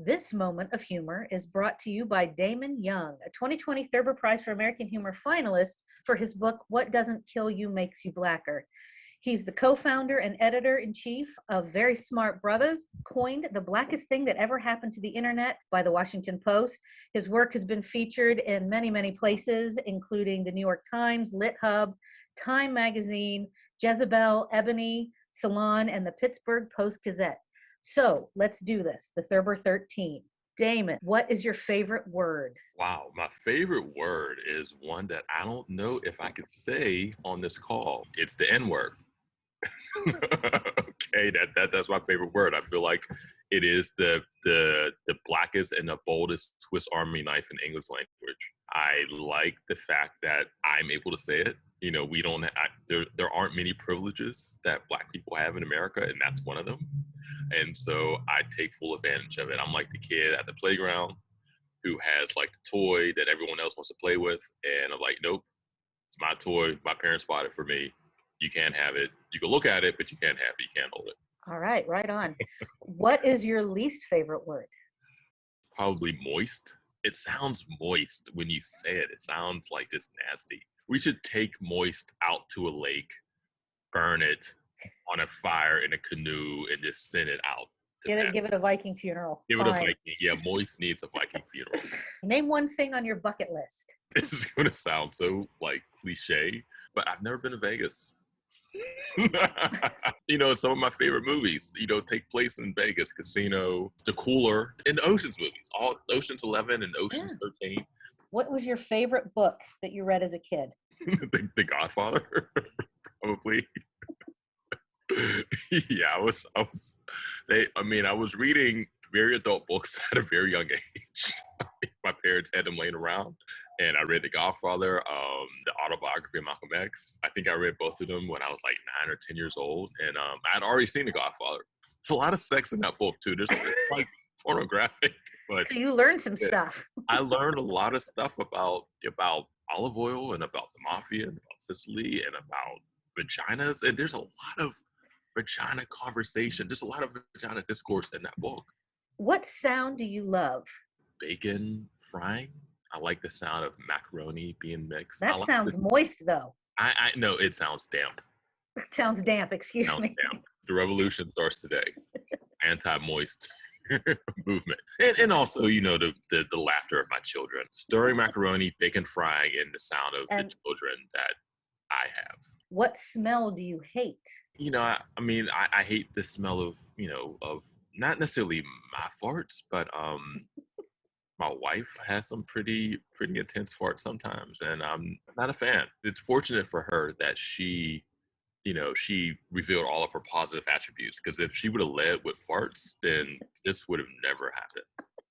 This moment of humor is brought to you by Damon Young, a 2020 Thurber Prize for American Humor finalist for his book, What Doesn't Kill You Makes You Blacker. He's the co-founder and editor-in-chief of VerySmartBrothas, coined the blackest thing that ever happened to the internet by the Washington Post. His work has been featured in many, many places, including the New York Times, LitHub, Time Magazine, Jezebel, EBONY, Salon, and the Pittsburgh Post Gazette. So let's do this, the Thurber 13. Damon, what is your favorite word? Wow, my favorite word is one that I don't know if I could say on this call. It's the N-word. Okay, that's my favorite word. I feel like it is the blackest and the boldest Swiss Army knife in English language. I like the fact that I'm able to say it. You know, there aren't many privileges that Black people have in America, and that's one of them. And so I take full advantage of it. I'm like the kid at the playground who has like the toy that everyone else wants to play with. And I'm like, nope, it's my toy. My parents bought it for me. You can't have it. You can look at it, but you can't have it. You can't hold it. All right, right on. What is your least favorite word? Probably moist. It sounds moist when you say it. It sounds like just nasty. We should take moist out to a lake, burn it on a fire in a canoe, and just send it out. Give it a Viking funeral. Give it a Viking. Yeah, moist needs a Viking funeral. Name one thing on your bucket list. This is going to sound so like cliche, but I've never been to Vegas. You know, some of my favorite movies, you know, take place in Vegas. Casino, The Cooler, and the Ocean's movies. All Ocean's 11 and Ocean's 13. What was your favorite book that you read as a kid? The Godfather, probably. Yeah, I was reading very adult books at a very young age. My parents had them laying around, and I read The Godfather, the autobiography of Malcolm X. I think I read both of them when I was like 9 or 10 years old, and I'd already seen The Godfather. There's a lot of sex in that book too. There's like pornographic, but so you learned some stuff. I learned a lot of stuff about olive oil and about the mafia and about Sicily and about vaginas, and there's a lot of vagina conversation. There's a lot of vagina discourse in that book. What sound do you love? Bacon frying. I like the sound of macaroni being mixed. That sounds moist, though. I know it sounds damp. It sounds damp, excuse me. Damp. The revolution starts today. Anti-moist movement. And also, you know, the laughter of my children. Stirring macaroni, bacon frying, and the sound of the children that I have. What smell do you hate? You know, I hate the smell of, you know, of not necessarily my farts, but my wife has some pretty intense farts sometimes, and I'm not a fan. It's fortunate for her that she revealed all of her positive attributes, because if she would have led with farts, then this would have never happened.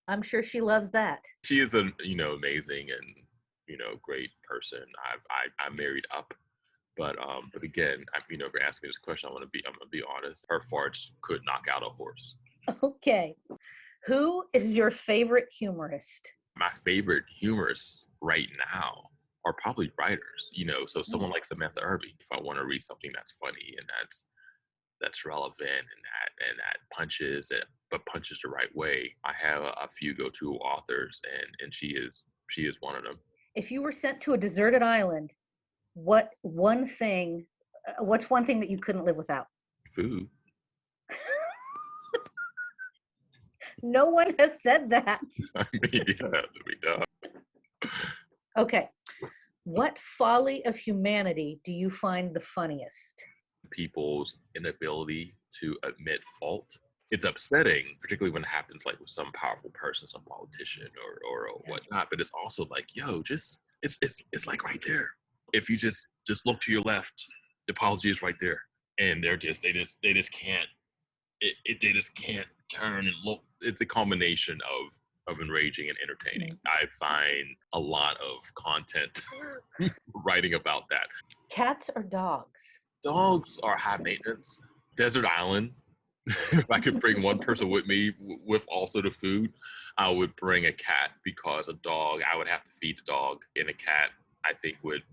I'm sure she loves that. She is a, you know, amazing and, you know, great person. I married up. But again, you know, if you're asking me this question, I'm gonna be honest. Her farts could knock out a horse. Okay, who is your favorite humorist? My favorite humorists right now are probably writers. You know, so someone like Samantha Irby. If I want to read something that's funny and that's relevant and that punches it, but punches the right way, I have a few go-to authors, and she is one of them. If you were sent to a deserted island, what's one thing that you couldn't live without? Food. No one has said that. I mean, yeah, we don't. Okay. What folly of humanity do you find the funniest? People's inability to admit fault. It's upsetting, particularly when it happens like with some powerful person, some politician or whatnot. But it's also like, yo, just it's like right there. If you just look to your left, the apology is right there, and they just can't. They just can't turn and look. It's a combination of enraging and entertaining. I find a lot of content writing about that. Cats or dogs? Dogs are high maintenance. Desert island. If I could bring one person with me with also the food, I would bring a cat, because a dog, I would have to feed the dog, and a cat, I think, would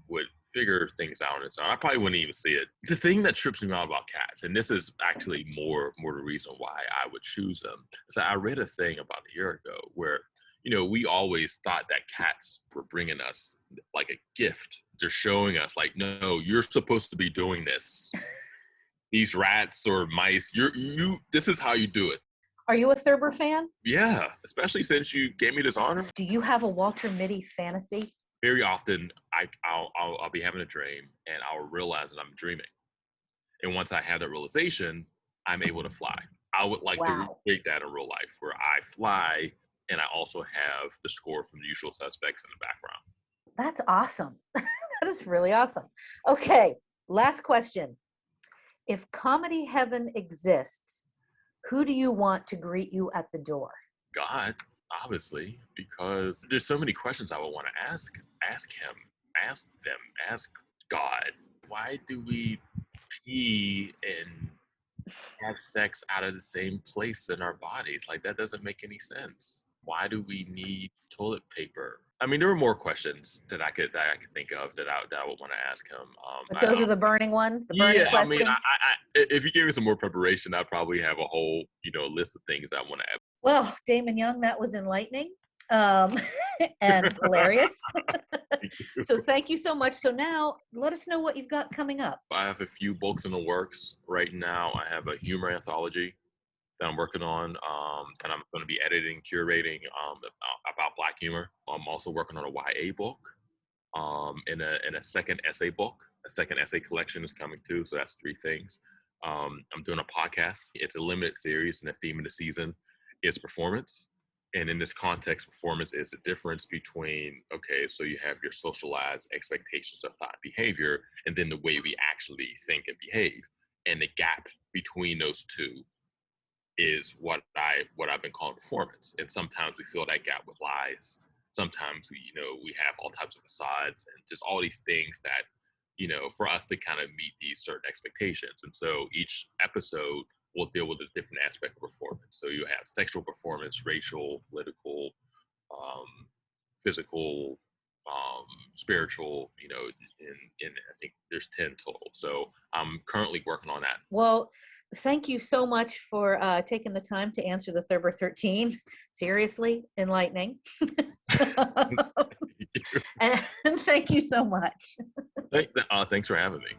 figure things out on its own. I probably wouldn't even see it. The thing that trips me out about cats, and this is actually more the reason why I would choose them, is that I read a thing about a year ago where, we always thought that cats were bringing us like a gift. They're showing us like, no, you're supposed to be doing this. These rats or mice, this is how you do it. Are you a Thurber fan? Yeah, especially since you gave me this honor. Do you have a Walter Mitty fantasy? Very often, I'll be having a dream and I'll realize that I'm dreaming. And once I have that realization, I'm able to fly. I would like to recreate that in real life, where I fly and I also have the score from The Usual Suspects in the background. That's awesome. That is really awesome. Okay, last question. If comedy heaven exists, who do you want to greet you at the door? God, obviously, because there's so many questions I would want to ask him, ask them, ask God. Why do we pee and have sex out of the same place in our bodies? Like, that doesn't make any sense. Why do we need toilet paper? I mean, there were more questions that I could think of that I would want to ask him. But those are the burning ones. The burning questions? I mean, if you gave me some more preparation, I'd probably have a whole list of things I want to ask. Well, Damon Young, that was enlightening and hilarious. So thank you so much. So now let us know what you've got coming up. I have a few books in the works right now. I have a humor anthology that I'm working on, and I'm going to be editing, curating about Black humor. I'm also working on a YA book, and a second essay book. A second essay collection is coming too, so that's 3 things. I'm doing a podcast. It's a limited series, and the theme of the season is performance. And in this context, performance is the difference between, okay, so you have your socialized expectations of thought and behavior, and then the way we actually think and behave. And the gap between those two is what I've been calling performance. And sometimes we fill that gap with lies. Sometimes we have all types of facades and just all these things that, for us to kind of meet these certain expectations. And so each episode will deal with a different aspect of performance. So you have sexual performance, racial, political, physical, spiritual, and I think there's 10 total. So I'm currently working on that. Well, thank you so much for taking the time to answer the Thurber 13. Seriously, enlightening. And thank you so much. Thanks for having me.